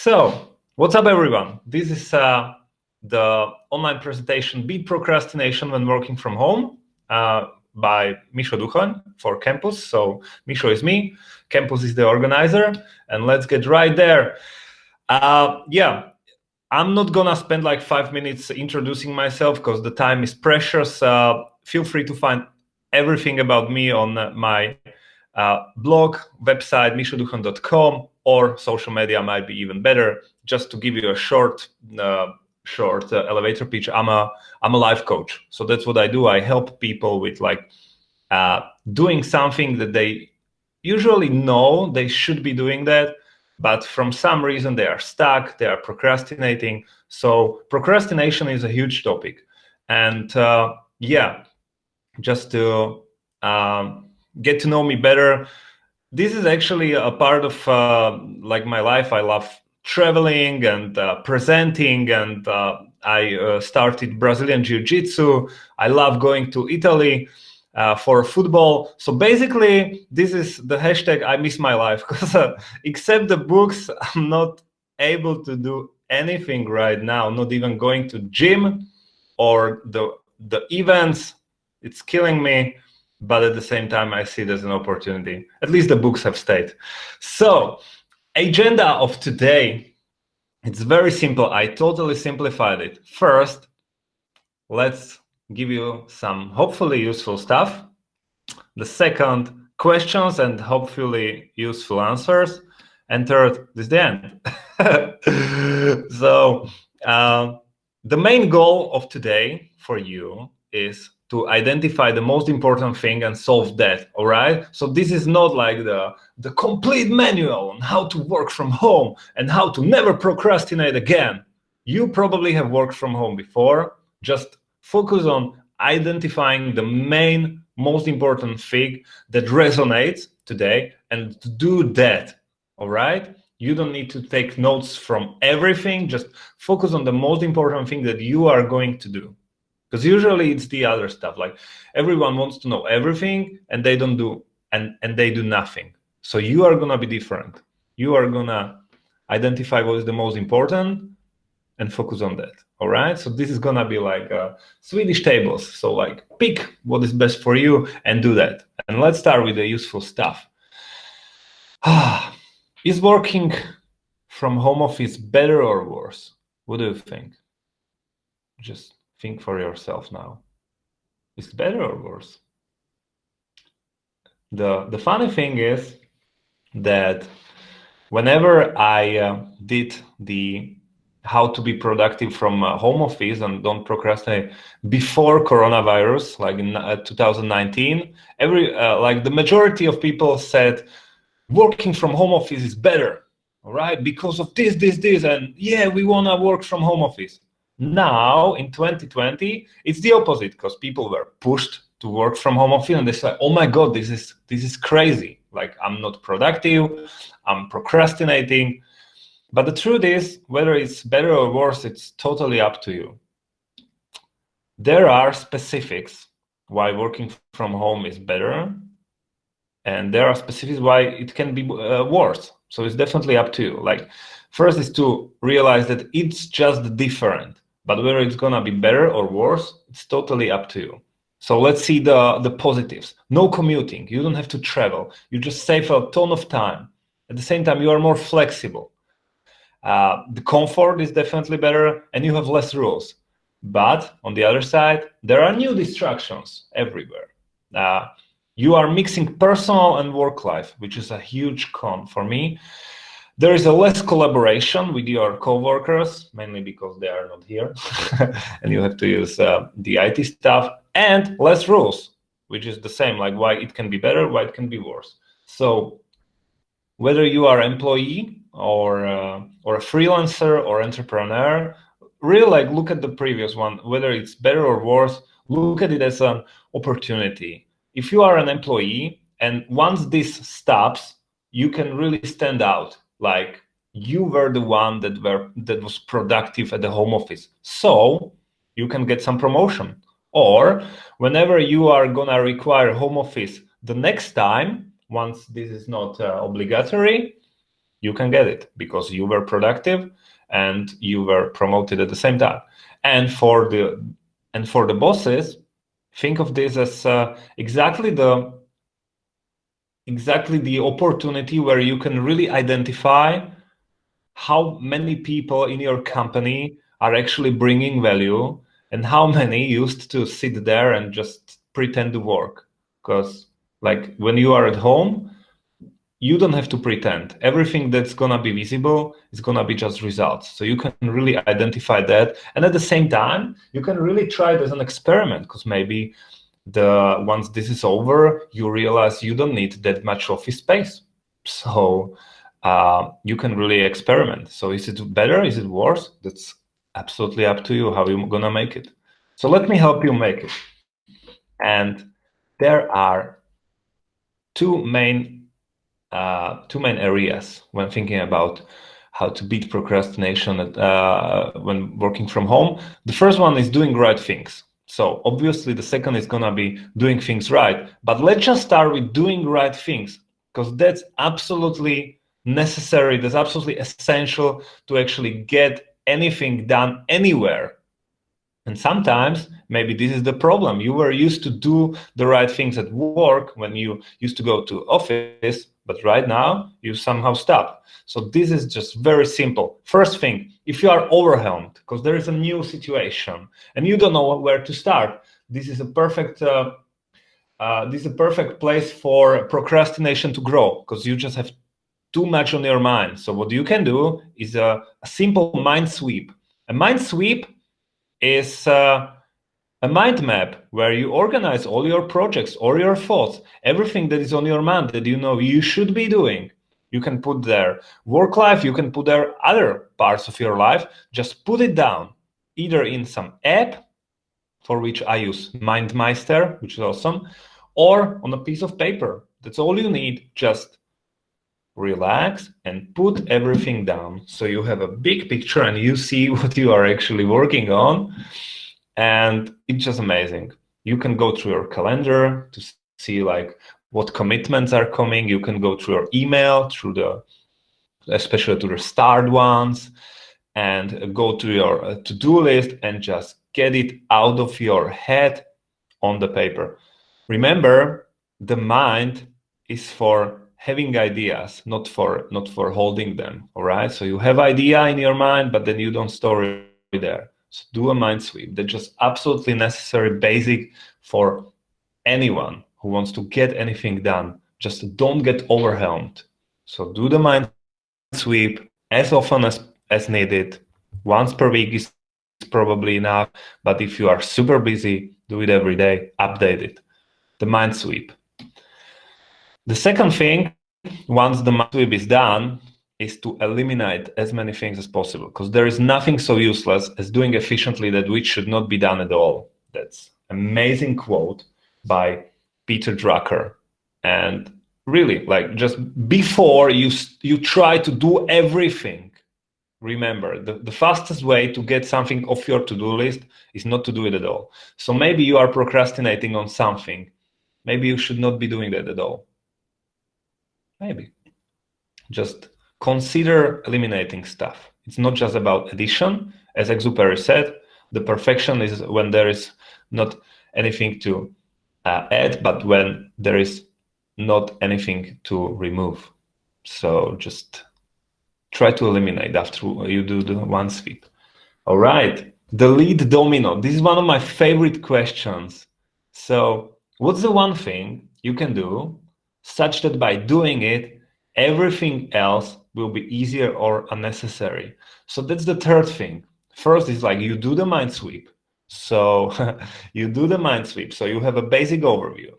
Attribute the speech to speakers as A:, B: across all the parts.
A: So, what's up, everyone? This is the online presentation Beat Procrastination When Working From Home by Mišo Duchoň for Campus. So, Mišo is me, Campus is the organizer, and let's get right there. Yeah, I'm not gonna spend like 5 minutes introducing myself because the time is precious. Feel free to find everything about me on my blog, website, mishoduchoň.com, or social media might be even better. Just to give you a short elevator pitch, I'm a life coach. So that's what I do. I help people with like doing something that they usually know they should be doing that, but from some reason they are stuck, they are procrastinating. So procrastination is a huge topic. And yeah, just to get to know me better, this is actually a part of like my life. I love traveling and presenting, and I started Brazilian Jiu-Jitsu. I love going to Italy for football. So basically, this is the hashtag I miss my life, because except the books, I'm not able to do anything right now, not even going to gym or the events. It's killing me. But at the same time, I see it as an opportunity. At least the books have stayed. So, agenda of today, it's very simple. I totally simplified it. First, let's give you some hopefully useful stuff. The second, questions and hopefully useful answers. And third, this is the end. So, the main goal of today for you is to identify the most important thing and solve that, all right? So this is not like the complete manual on how to work from home and how to never procrastinate again. You probably have worked from home before. Just focus on identifying the main, most important thing that resonates today and do that, all right? You don't need to take notes from everything. Just focus on the most important thing that you are going to do. Because usually it's the other stuff. Like everyone wants to know everything and they don't do, and they do nothing. So you are gonna be different. You are gonna identify what is the most important and focus on that. All right. So this is gonna be like Swedish tables. So like pick what is best for you and do that. And let's start with the useful stuff. Is working from home office better or worse? What do you think? Just think for yourself now. Is it better or worse? The funny thing is that whenever I did the how to be productive from home office and don't procrastinate before coronavirus, like in 2019, like the majority of people said working from home office is better, all right, because of this, and yeah, we want to work from home office. Now, in 2020, it's the opposite, because people were pushed to work from home office, and they said, "Oh my God, this is crazy! Like I'm not productive, I'm procrastinating." But the truth is, whether it's better or worse, it's totally up to you. There are specifics why working from home is better, and there are specifics why it can be worse. So it's definitely up to you. Like, first is to realize that it's just different. But whether it's gonna be better or worse, it's totally up to you. So let's see the positives. No commuting, you don't have to travel. You just save a ton of time. At the same time, you are more flexible. The comfort is definitely better and you have less rules. But on the other side, there are new distractions everywhere. You are mixing personal and work life, which is a huge con for me. There is a less collaboration with your coworkers, mainly because they are not here, and you have to use the IT stuff, and less rules, which is the same, like why it can be better, why it can be worse. So whether you are an employee or a freelancer or entrepreneur, really like look at the previous one, whether it's better or worse, look at it as an opportunity. If you are an employee and once this stops, you can really stand out. Like you were the one that was productive at the home office. So you can get some promotion. Or whenever you are gonna require home office the next time, once this is not obligatory, you can get it because you were productive and you were promoted at the same time. And for the bosses, think of this as exactly the opportunity where you can really identify how many people in your company are actually bringing value and how many used to sit there and just pretend to work. Because like when you are at home, you don't have to pretend. Everything that's gonna be visible is gonna be just results. So you can really identify that. And at the same time, you can really try it as an experiment, because maybe once this is over, you realize you don't need that much office space. So you can really experiment. So is it better? Is it worse? That's absolutely up to you how you're gonna make it. So let me help you make it. And there are two main areas when thinking about how to beat procrastination when working from home. The first one is doing right things. So obviously the second is gonna be doing things right. But let's just start with doing right things, because that's absolutely necessary. That's absolutely essential to actually get anything done anywhere. And sometimes maybe this is the problem. You were used to do the right things at work when you used to go to office, but right now you somehow stop. So this is just very simple. First thing, if you are overwhelmed because there is a new situation and you don't know where to start, this is a perfect place for procrastination to grow, because you just have too much on your mind. So what you can do is a simple mind sweep. A mind sweep is a mind map where you organize all your projects or your thoughts, everything that is on your mind that you know you should be doing. You can put there work life, you can put there other parts of your life. Just put it down, either in some app, for which I use MindMeister, which is awesome, or on a piece of paper. That's all you need. Just relax and put everything down so you have a big picture and you see what you are actually working on. And it's just amazing. You can go through your calendar to see like what commitments are coming. You can go through your email, especially to the start ones, and go to your to-do list and just get it out of your head on the paper. Remember, the mind is for having ideas, not for holding them. All right. So you have idea in your mind, but then you don't store it there. So do a mind sweep. That's just absolutely necessary, basic for anyone who wants to get anything done. Just don't get overwhelmed. So do the mind sweep as often as needed. Once per week is probably enough. But if you are super busy, do it every day. Update it. The mind sweep. The second thing, once the mind sweep is done, is to eliminate as many things as possible, because there is nothing so useless as doing efficiently that which should not be done at all. That's amazing quote by Peter Drucker. And really, like, just before you try to do everything, remember the fastest way to get something off your to-do list is not to do it at all. So maybe you are procrastinating on something. Maybe you should not be doing that at all. Maybe. Just consider eliminating stuff. It's not just about addition. As Exupery said, the perfection is when there is not anything to add, but when there is not anything to remove. So just try to eliminate after you do the one sweep. All right, the lead domino. This is one of my favorite questions. So what's the one thing you can do such that by doing it, everything else will be easier or unnecessary? So that's the third thing. First is like you do the mind sweep. So you do the mind sweep. So you have a basic overview.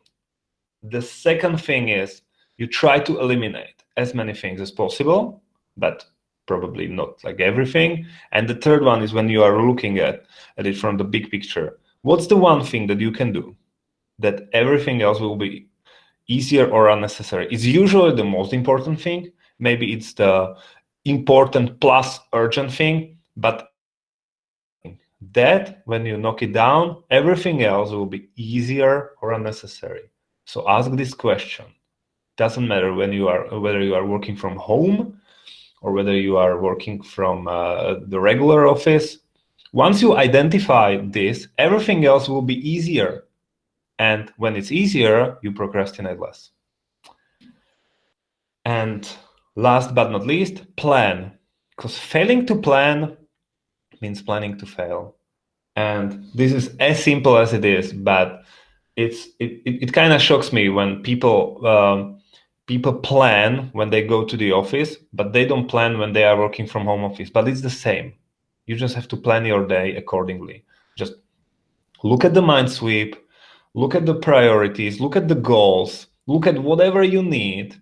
A: The second thing is you try to eliminate as many things as possible, but probably not like everything. And the third one is when you are looking at it from the big picture. What's the one thing that you can do that everything else will be easier or unnecessary? It's usually the most important thing. Maybe it's the important plus urgent thing, but that when you knock it down, everything else will be easier or unnecessary. So ask this question. Doesn't matter whether you are working from home or whether you are working from the regular office. Once you identify this, everything else will be easier. And when it's easier, you procrastinate less. And last but not least, plan. Because failing to plan means planning to fail. And this is as simple as it is, but it kind of shocks me when people plan when they go to the office, but they don't plan when they are working from home office. But it's the same. You just have to plan your day accordingly. Just look at the mind sweep, look at the priorities, look at the goals, look at whatever you need.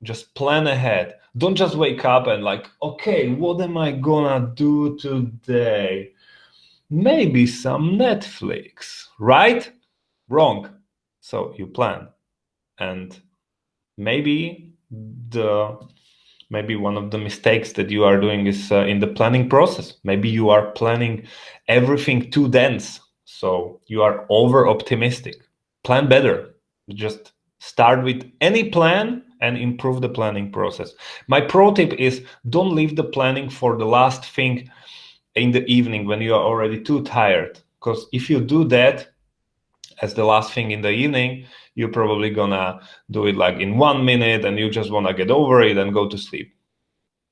A: Just plan ahead. Don't just wake up and like, okay, what am I gonna do today? Maybe some Netflix, right? Wrong. So you plan. And maybe one of the mistakes that you are doing is in the planning process. Maybe you are planning everything too dense. So you are over optimistic. Plan better. Just start with any plan and improve the planning process. My pro tip is don't leave the planning for the last thing in the evening when you are already too tired. Because if you do that as the last thing in the evening, you're probably gonna do it like in 1 minute and you just wanna get over it and go to sleep.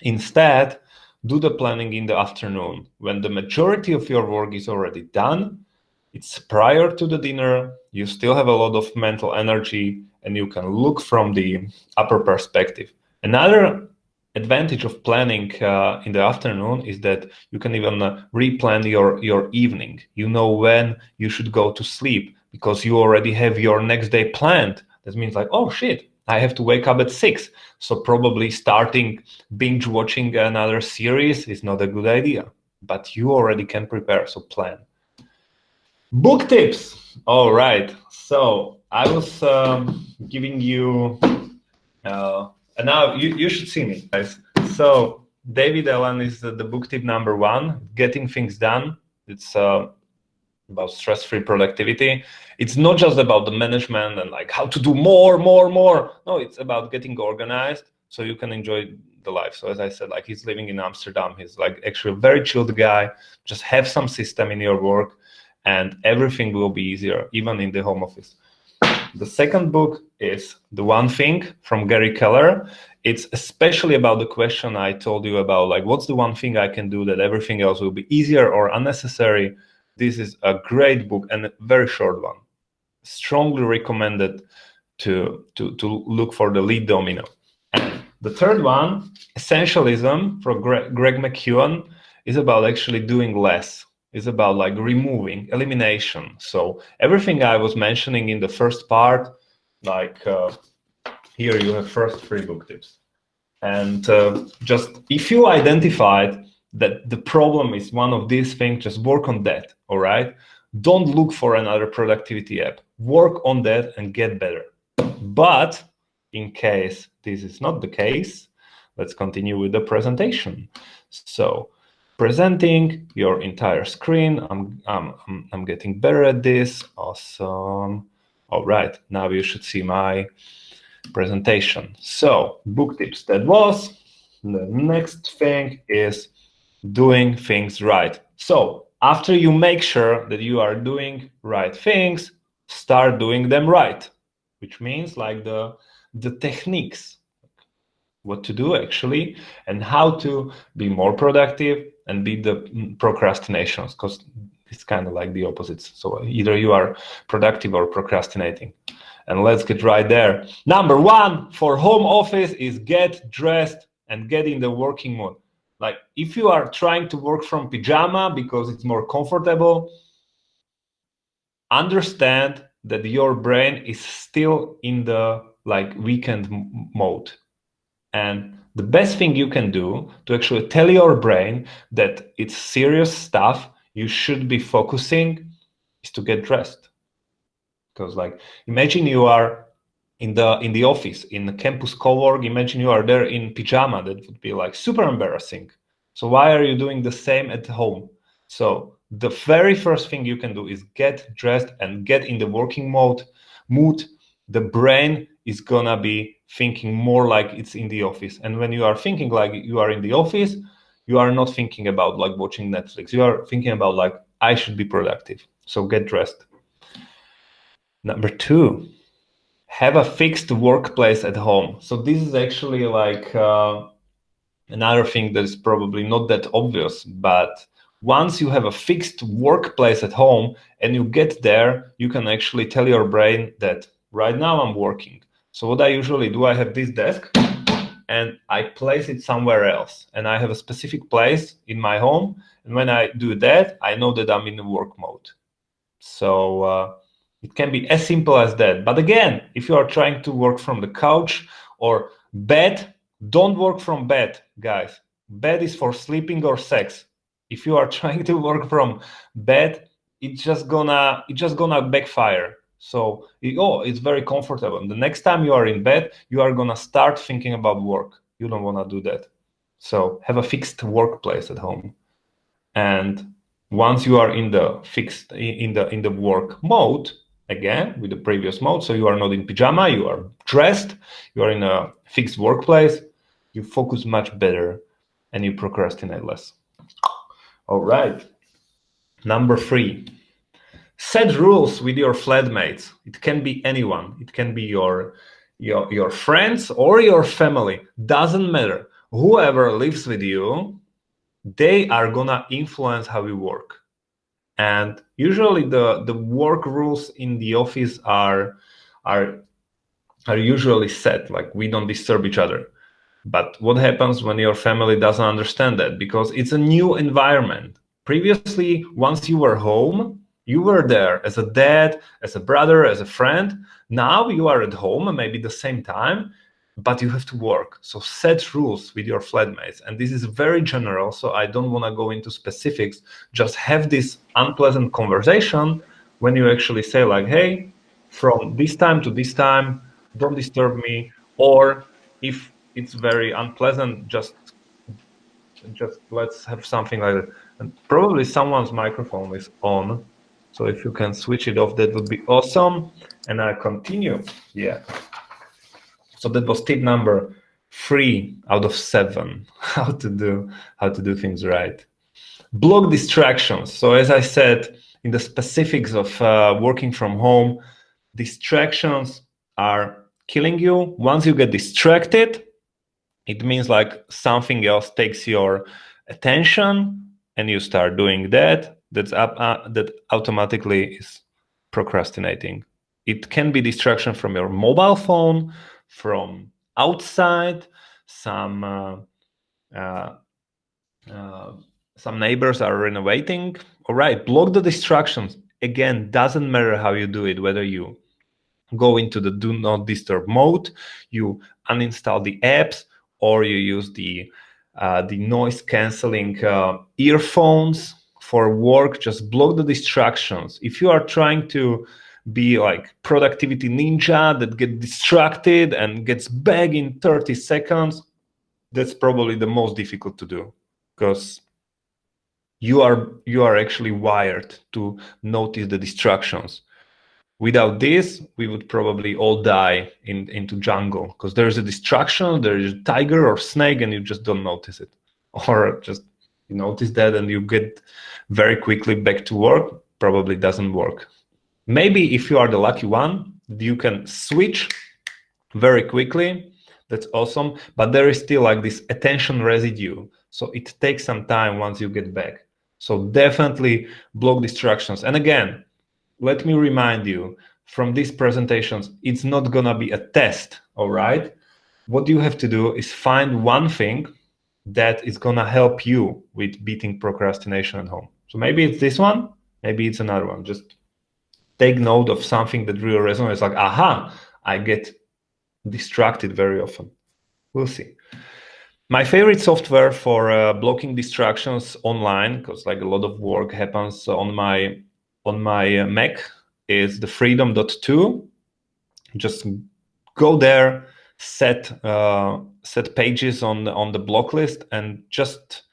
A: Instead, do the planning in the afternoon when the majority of your work is already done. It's prior to the dinner, you still have a lot of mental energy and you can look from the upper perspective. Another advantage of planning in the afternoon is that you can even replan your evening. You know when you should go to sleep because you already have your next day planned. That means like, oh shit, I have to wake up at 6. So probably starting binge watching another series is not a good idea, but you already can prepare, so plan. Book tips. All right. So I was giving you, and now you should see me, guys. So David Allen is the book tip number 1, Getting Things Done. It's about stress-free productivity. It's not just about the management and like how to do more. No, it's about getting organized so you can enjoy the life. So as I said, like he's living in Amsterdam. He's like actually a very chilled guy. Just have some system in your work and everything will be easier, even in the home office. The second book is The One Thing from Gary Keller. It's especially about the question I told you about, like, what's the one thing I can do that everything else will be easier or unnecessary? This is a great book and a very short one. Strongly recommended to look for the lead domino. And the third one, Essentialism from Greg McKeown, is about actually doing less. It's about like removing, elimination. So everything I was mentioning in the first part, like here you have first 3 book tips. And just if you identified that the problem is one of these things, just work on that, all right? Don't look for another productivity app. Work on that and get better. But in case this is not the case, let's continue with the presentation. So presenting your entire screen. I'm getting better at this. Awesome. All right, now you should see my presentation. So book tips, that was. The next thing is doing things right. So after you make sure that you are doing right things, start doing them right, which means like the techniques, what to do actually, and how to be more productive and beat the procrastinations, because it's kind of like the opposites. So either you are productive or procrastinating. And let's get right there. Number 1 for home office is get dressed and get in the working mode. Like if you are trying to work from pajama because it's more comfortable, understand that your brain is still in the like weekend mode. And the best thing you can do to actually tell your brain that it's serious stuff you should be focusing is to get dressed. Because like imagine you are in the office, in the campus co-work, imagine you are there in pajama. That would be like super embarrassing. So why are you doing the same at home? So the very first thing you can do is get dressed and get in the working mood. The brain is gonna be thinking more like it's in the office. And when you are thinking like you are in the office, you are not thinking about like watching Netflix. You are thinking about like, I should be productive. So get dressed. Number 2, have a fixed workplace at home. So this is actually like another thing that is probably not that obvious, but once you have a fixed workplace at home and you get there, you can actually tell your brain that right now I'm working. So what I usually do, I have this desk and I place it somewhere else. And I have a specific place in my home. And when I do that, I know that I'm in the work mode. So it can be as simple as that. But again, if you are trying to work from the couch or bed, don't work from bed, guys. Bed is for sleeping or sex. If you are trying to work from bed, it's just gonna backfire. So it's very comfortable. The next time you are in bed, you are gonna start thinking about work. You don't wanna do that. So have a fixed workplace at home. And once you are in the fixed in the work mode, again with the previous mode, so you are not in pajama, you are dressed, you are in a fixed workplace, you focus much better and you procrastinate less. All right. Number 3, set rules with your flatmates. It can be anyone. It can be your friends or your family. Doesn't matter. Whoever lives with you, they are gonna influence how you work. And usually the work rules in the office are usually set, like we don't disturb each other. But what happens when your family doesn't understand that? Because it's a new environment. Previously, once you were home, you were there as a dad, as a brother, as a friend. Now you are at home, maybe the same time, but you have to work. So set rules with your flatmates. And this is very general, so I don't want to go into specifics. Just have this unpleasant conversation when you actually say like, hey, from this time to this time, don't disturb me. Or if it's very unpleasant, just let's have something like that. And probably someone's microphone is on. So if you can switch it off, that would be awesome. And I continue. Yeah. So that was tip number 3 out of 7, how to do things right. Block distractions. So as I said, in the specifics of working from home, distractions are killing you. Once you get distracted, it means like something else takes your attention and you start doing that. That automatically is procrastinating. It can be distraction from your mobile phone, from outside, some neighbors are renovating. All right, block the distractions. Again, doesn't matter how you do it, whether you go into the do not disturb mode, you uninstall the apps, or you use the noise canceling earphones for work. Just block the distractions. If you are trying to be like productivity ninja that get distracted and gets back in 30 seconds, that's probably the most difficult to do, because you are actually wired to notice the distractions. Without this, we would probably all die into jungle, because there's a distraction, there's a tiger or snake, and you just don't notice it. Or just you notice that and you get very quickly back to work. Probably doesn't work. Maybe if you are the lucky one, you can switch very quickly. That's awesome. But there is still like this attention residue. So it takes some time once you get back. So definitely block distractions. And again, let me remind you, from these presentations, it's not gonna be a test, all right? What you have to do is find one thing that is gonna help you with beating procrastination at home. So maybe it's this one, maybe it's another one. Just take note of something that really resonates, like, aha, I get distracted very often. We'll see. My favorite software for blocking distractions online, because like a lot of work happens on my Mac, is the Freedom.to. Just go there, set pages on the block list, and just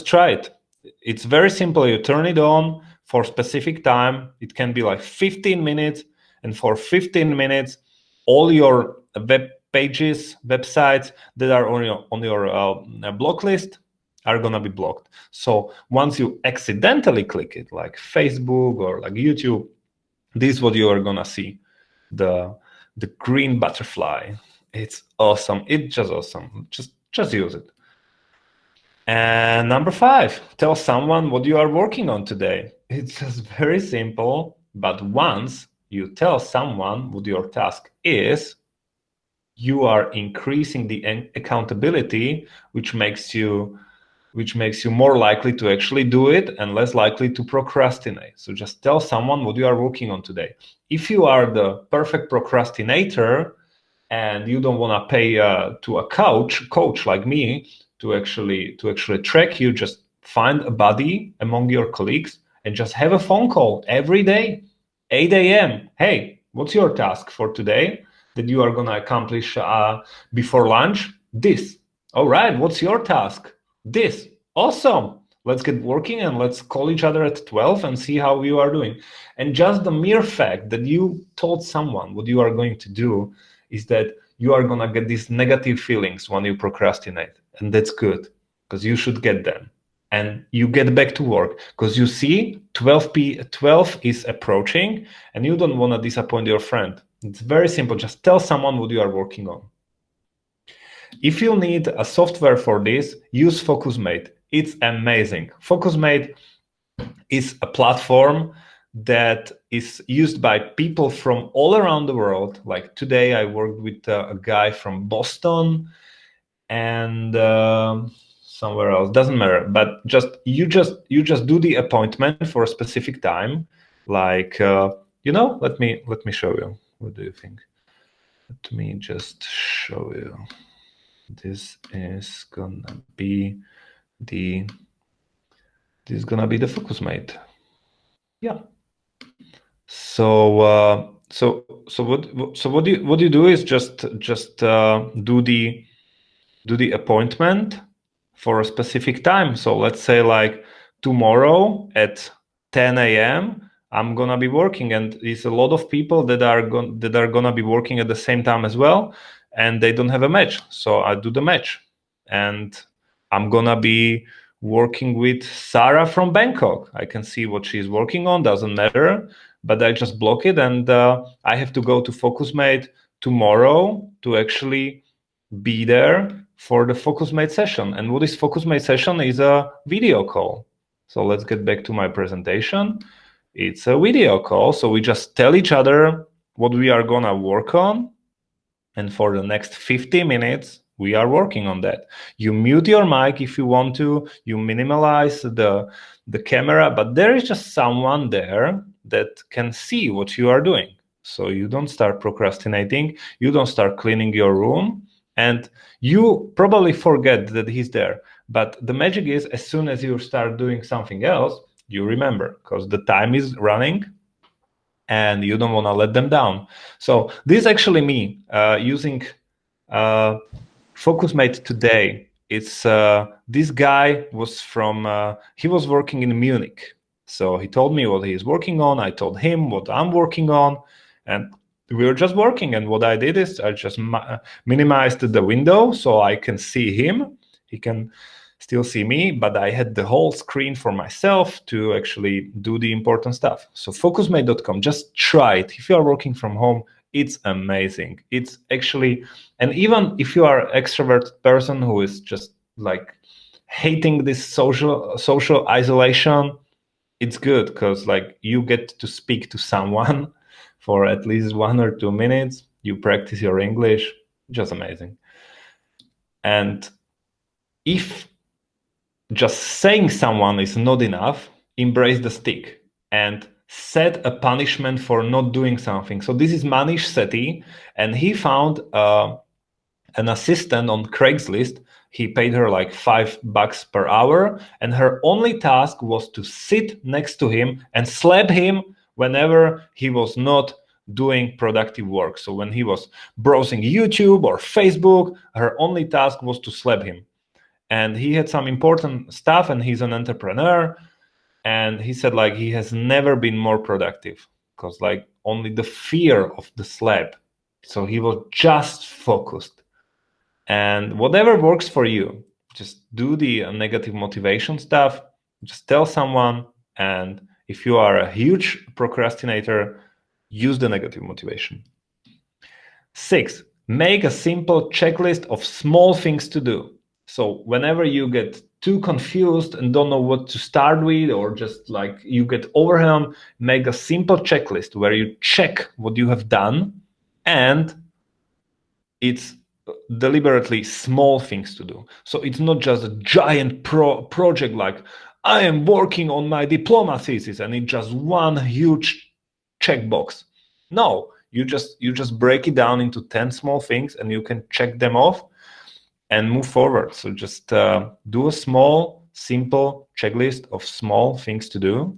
A: try it. It's very simple. You turn it on for specific time. It can be like 15 minutes, and for 15 minutes, all your web pages, websites that are on your block list are gonna be blocked. So once you accidentally click it, like Facebook or like YouTube, this is what you are gonna see, the green butterfly. It's awesome. It's just awesome. Just use it. And number 5, tell someone what you are working on today. It's just very simple, but once you tell someone what your task is, you are increasing the accountability, which makes you more likely to actually do it and less likely to procrastinate. So just tell someone what you are working on today. If you are the perfect procrastinator and you don't want to pay to a coach like me to actually track you, just find a buddy among your colleagues and just have a phone call every day, 8 a.m. Hey, what's your task for today that you are going to accomplish before lunch? This. All right, what's your task? This. Awesome. Let's get working and let's call each other at 12 and see how you are doing. And just the mere fact that you told someone what you are going to do is that you are going to get these negative feelings when you procrastinate. And that's good, because you should get them. And you get back to work because you see 12 is approaching and you don't want to disappoint your friend. It's very simple. Just tell someone what you are working on. If you need a software for this, use FocusMate. It's amazing. FocusMate is a platform that is used by people from all around the world. Like today, I worked with a guy from Boston and somewhere else. Doesn't matter. But you just do the appointment for a specific time. Like let me show you. What do you think? Let me just show you. This is gonna be the FocusMate. Yeah. So what you do is just do the appointment for a specific time. So let's say like tomorrow at 10 a.m. I'm gonna be working, and it's a lot of people that are gonna be working at the same time as well, and they don't have a match. So I do the match, and I'm gonna be working with Sarah from Bangkok. I can see what she's working on, doesn't matter, but I just block it, and I have to go to FocusMate tomorrow to actually be there for the FocusMate session. And what is FocusMate session? Is a video call. So let's get back to my presentation. It's a video call. So we just tell each other what we are gonna work on. And for the next 50 minutes, we are working on that. You mute your mic if you want to, you minimize the camera, but there is just someone there that can see what you are doing. So you don't start procrastinating, you don't start cleaning your room, and you probably forget that he's there. But the magic is, as soon as you start doing something else, you remember, because the time is running and you don't want to let them down. So this is actually me using FocusMate today. It's this guy was from, he was working in Munich. So he told me what he's working on. I told him what I'm working on. And we were just working. And what I did is I just minimized the window so I can see him. He can still see me, but I had the whole screen for myself to actually do the important stuff. So focusmate.com, just try it. If you are working from home, it's amazing. It's actually, and even if you are an extroverted person who is just like hating this social isolation, it's good because like you get to speak to someone for at least 1 or 2 minutes. You practice your English, just amazing. And if just saying someone is not enough, embrace the stick and set a punishment for not doing something. So this is Manish Sethi, and he found an assistant on Craigslist. He paid her like $5 per hour, and her only task was to sit next to him and slap him whenever he was not doing productive work. So when he was browsing YouTube or Facebook, her only task was to slap him. And he had some important stuff, and he's an entrepreneur. And he said like he has never been more productive because like only the fear of the slap So he was just focused. And whatever works for you, just do the negative motivation stuff, just tell someone. And if you are a huge procrastinator, use the negative motivation. 6, make a simple checklist of small things to do. So whenever you get too confused and don't know what to start with, or just like you get overwhelmed, make a simple checklist where you check what you have done, and it's deliberately small things to do. So it's not just a giant project like I am working on my diploma thesis and it's just one huge checkbox. No, you just break it down into 10 small things and you can check them off and move forward. So just do a small, simple checklist of small things to do.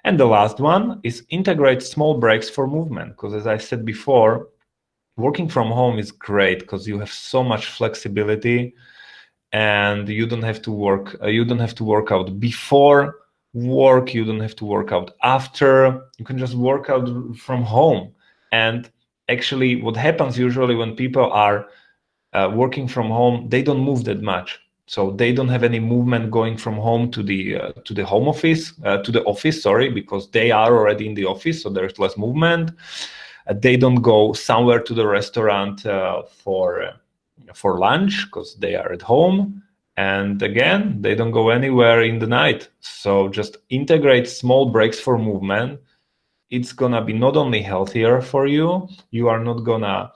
A: And the last one is integrate small breaks for movement. Because as I said before, working from home is great because you have so much flexibility and you don't have to work out before work, you don't have to work out after, you can just work out from home. And actually what happens usually when people are working from home, they don't move that much. So they don't have any movement going from home to the home office, to the office, sorry, because they are already in the office, so there's less movement. They don't go somewhere to the restaurant for lunch because they are at home. And again, they don't go anywhere in the night. So just integrate small breaks for movement. It's gonna be not only healthier for you, you are not gonna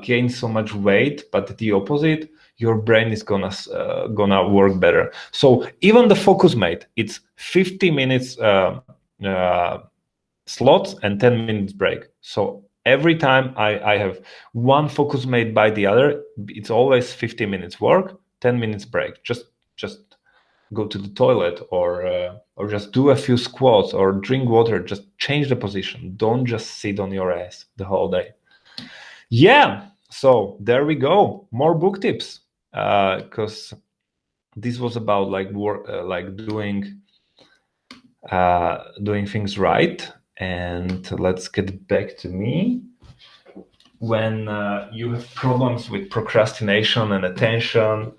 A: gain so much weight, but the opposite, your brain is gonna work better. So even the FocusMate, it's 50 minutes slots and 10 minutes break. So every time I have one FocusMate by the other, it's always 50 minutes work, 10 minutes break. Just go to the toilet or just do a few squats or drink water. Just change the position. Don't just sit on your ass the whole day. Yeah, so there we go. More book tips, because this was about like work, like doing things right. And let's get back to me. When you have problems with procrastination and attention,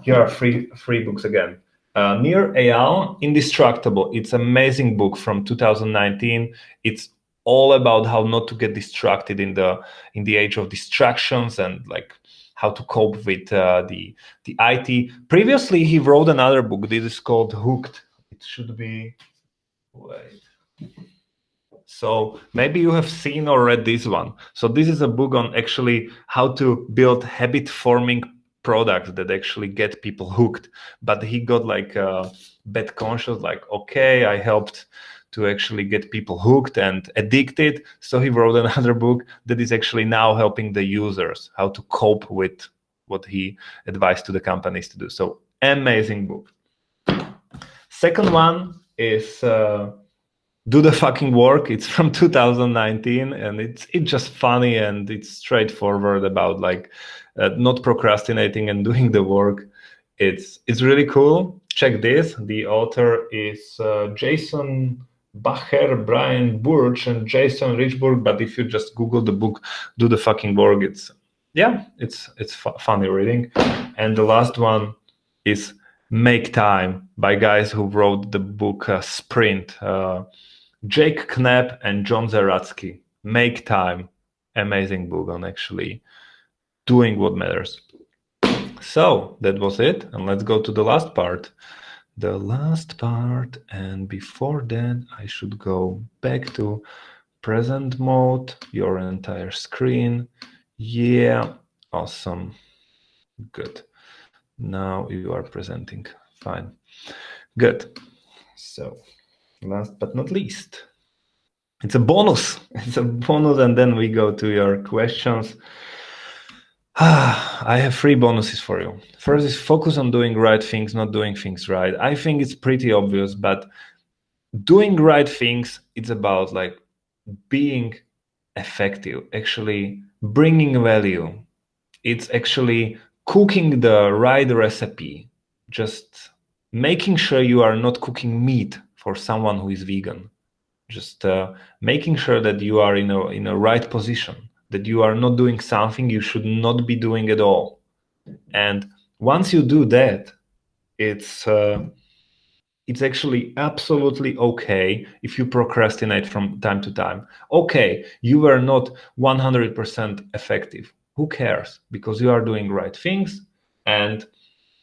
A: here are free books again. Nir Eyal, Indestructible. It's an amazing book from 2019. It's all about how not to get distracted in the age of distractions and like how to cope with the IT. Previously, he wrote another book. This is called Hooked. It should be. Wait. So maybe you have seen or read this one. So this is a book on actually how to build habit forming products that actually get people hooked. But he got like bad conscience, like, okay, I helped to actually get people hooked and addicted. So he wrote another book that is actually now helping the users how to cope with what he advised to the companies to do. So amazing book. Second one is Do the Fucking Work. It's from 2019 and it's just funny and it's straightforward about like not procrastinating and doing the work. It's really cool. Check this. The author is Jason Bacher, Brian Burch, and Jason Richburg. But if you just Google the book Do the Fucking Work, it's funny reading. And the last one is Make Time by guys who wrote the book Sprint. Jake Knapp and John Zeratsky. Make Time. Amazing book on actually doing what matters. So that was it. And let's go to the last part. The last part. And before that, I should go back to present mode, your entire screen. Yeah, awesome. Good. Now you are presenting. Fine. Good. So last but not least, it's a bonus. It's a bonus, and then we go to your questions. I have 3 bonuses for you. First is focus on doing right things, not doing things right. I think it's pretty obvious, but doing right things, it's about like being effective, actually bringing value. It's actually cooking the right recipe, just making sure you are not cooking meat for someone who is vegan. Just making sure that you are in a right position, that you are not doing something you should not be doing at all. And once you do that, it's actually absolutely okay if you procrastinate from time to time. Okay, you were not 100% effective. Who cares? Because you are doing right things. And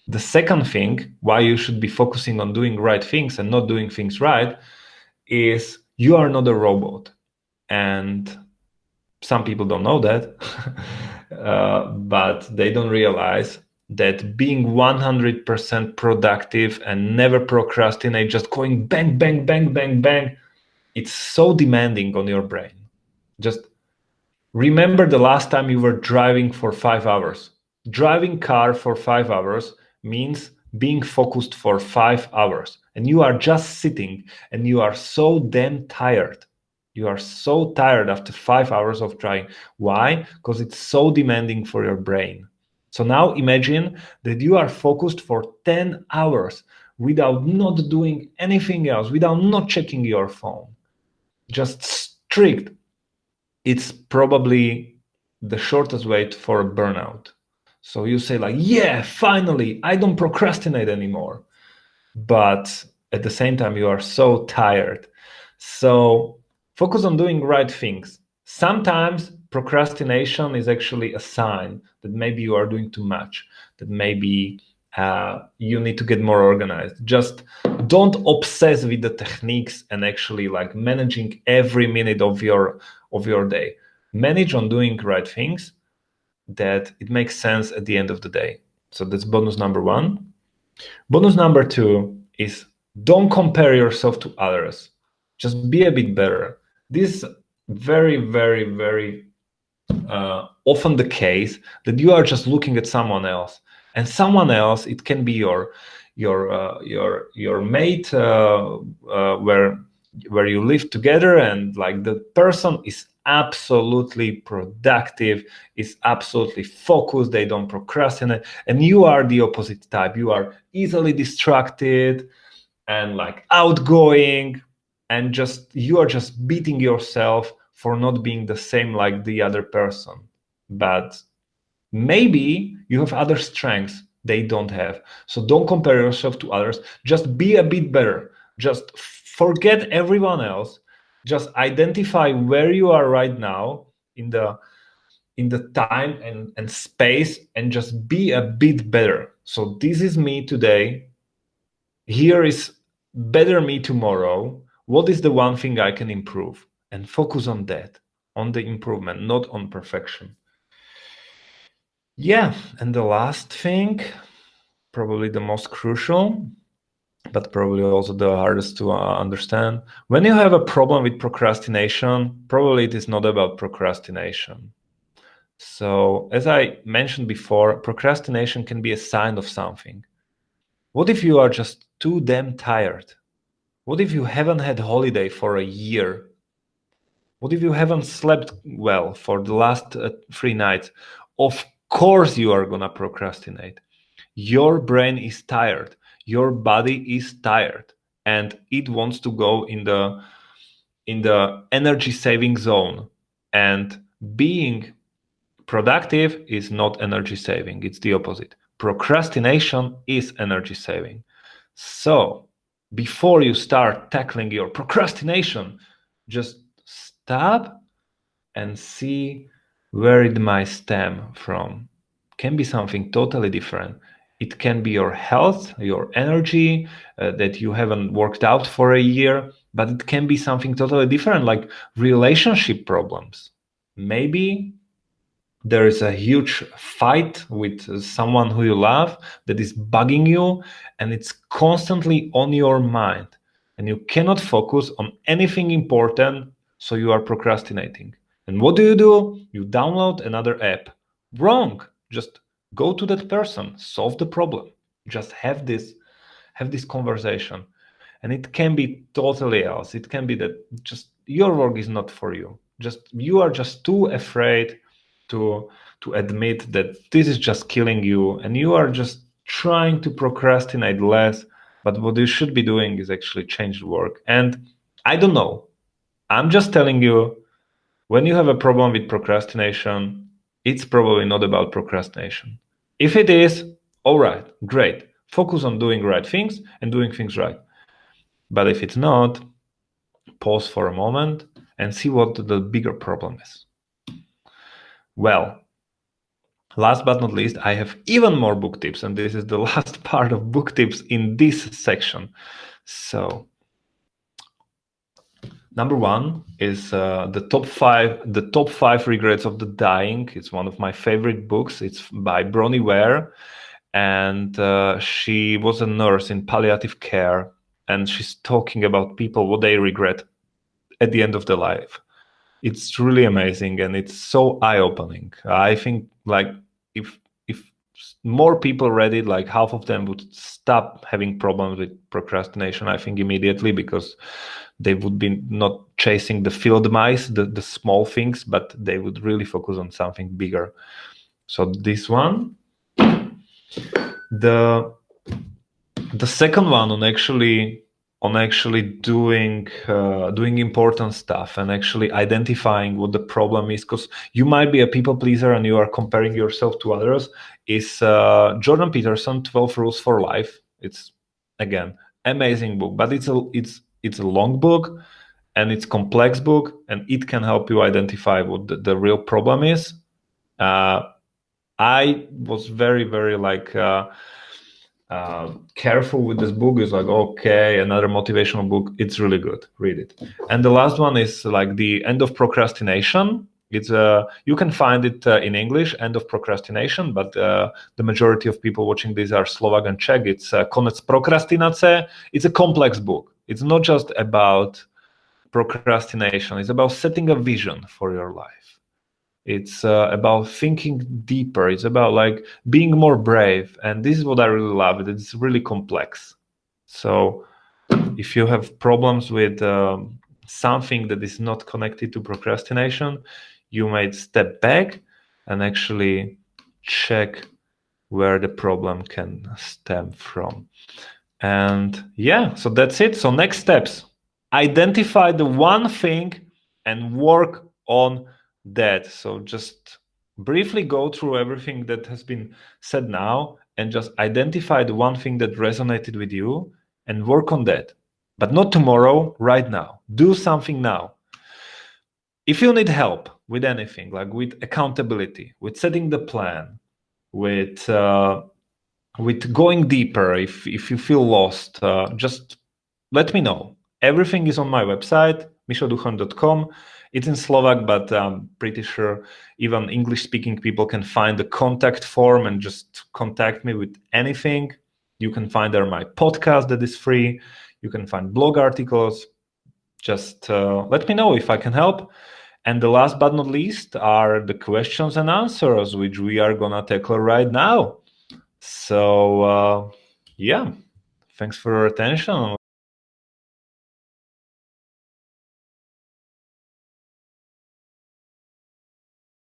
A: the second thing why you should be focusing on doing right things and not doing things right is you are not a robot. And some people don't know that, but they don't realize that being 100% productive and never procrastinate, just going bang, bang, bang, bang, bang, it's so demanding on your brain. Just remember the last time you were driving for 5 hours. Driving car for 5 hours means being focused for 5 hours, and you are just sitting and you are so damn tired. You are so tired after 5 hours of driving. Why? Because it's so demanding for your brain. So now imagine that you are focused for 10 hours without not doing anything else, without not checking your phone. Just strict. It's probably the shortest way for a burnout. So you say like, yeah, finally, I don't procrastinate anymore. But at the same time, you are so tired. So focus on doing right things. Sometimes procrastination is actually a sign that maybe you are doing too much, that maybe you need to get more organized. Just don't obsess with the techniques and actually like managing every minute of your day. Manage on doing right things that it makes sense at the end of the day. So that's bonus number one. Bonus number two is don't compare yourself to others. Just be a bit better. This is very, very, very often the case that you are just looking at someone else, and someone else, it can be your mate where you live together, and like the person is absolutely productive, is absolutely focused, they don't procrastinate, and you are the opposite type. You are easily distracted and like outgoing, and just you are just beating yourself for not being the same like the other person. But maybe you have other strengths they don't have. So don't compare yourself to others. Just be a bit better. Just forget everyone else. Just identify where you are right now in the time and space, and just be a bit better. So this is me today. Here is better me tomorrow. What is the one thing I can improve? And focus on that, on the improvement, not on perfection. Yeah, and the last thing, probably the most crucial, but probably also the hardest to understand. When you have a problem with procrastination, probably it is not about procrastination. So, as I mentioned before, procrastination can be a sign of something. What if you are just too damn tired? What if you haven't had holiday for a year? What if you haven't slept well for the last 3 nights? Of course you are gonna procrastinate. Your brain is tired. Your body is tired, and it wants to go in the energy saving zone. And being productive is not energy saving. It's the opposite. Procrastination is energy saving. So before you start tackling your procrastination, just stop and see where it might stem from. Can be something totally different. It can be your health, your energy that you haven't worked out for a year, but it can be something totally different, like relationship problems. Maybe there is a huge fight with someone who you love that is bugging you, and it's constantly on your mind, and you cannot focus on anything important, so you are procrastinating. And what do? You download another app. Wrong. Just go to that person, solve the problem. Just have this conversation. And it can be totally else. It can be that just your work is not for you. Just you are just too afraid to admit that this is just killing you, and you are just trying to procrastinate less. But what you should be doing is actually change the work. And I don't know. I'm just telling you when you have a problem with procrastination, it's probably not about procrastination. If it is, all right, great. Focus on doing right things and doing things right. But if it's not, pause for a moment and see what the bigger problem is. Well, last but not least, I have even more book tips, and this is the last part of book tips in this section. So, number one is the top five regrets of the dying. It's one of my favorite books. It's by Bronnie Ware, and she was a nurse in palliative care, and she's talking about people what they regret at the end of their life. It's really amazing, and it's so eye-opening. I think like if more people read it, like half of them would stop having problems with procrastination, I think, immediately, because they would be not chasing the field mice, the small things, but they would really focus on something bigger. So this one, the second one on actually doing important stuff and actually identifying what the problem is, because you might be a people pleaser and you are comparing yourself to others, is Jordan Peterson, 12 Rules for Life. It's, again, amazing book, but it's a long book and it's complex book, and it can help you identify what the real problem is. I was very, very careful with this book. Is like, okay, another motivational book. It's really good. Read it. And the last one is like The End of Procrastination. It's you can find it in English, End of Procrastination, but the majority of people watching this are Slovak and Czech. It's Konec prokrastinace. It's a complex book. It's not just about procrastination. It's about setting a vision for your life. It's about thinking deeper. It's about like being more brave. And this is what I really love. It's really complex. So if you have problems with something that is not connected to procrastination, you might step back and actually check where the problem can stem from. And yeah, so that's it. So next steps: identify the one thing and work on that. So just briefly go through everything that has been said now and just identify the one thing that resonated with you and work on that. But not tomorrow, right now. Do something now. If you need help with anything, like with accountability, with setting the plan, with going deeper, if you feel lost, just let me know. Everything is on my website, mishoduchon.com. It's in Slovak, but I'm pretty sure even English-speaking people can find the contact form and just contact me with anything. You can find there my podcast that is free. You can find blog articles. Just let me know if I can help. And the last but not least are the questions and answers, which we are gonna tackle right now. So yeah, thanks for your attention.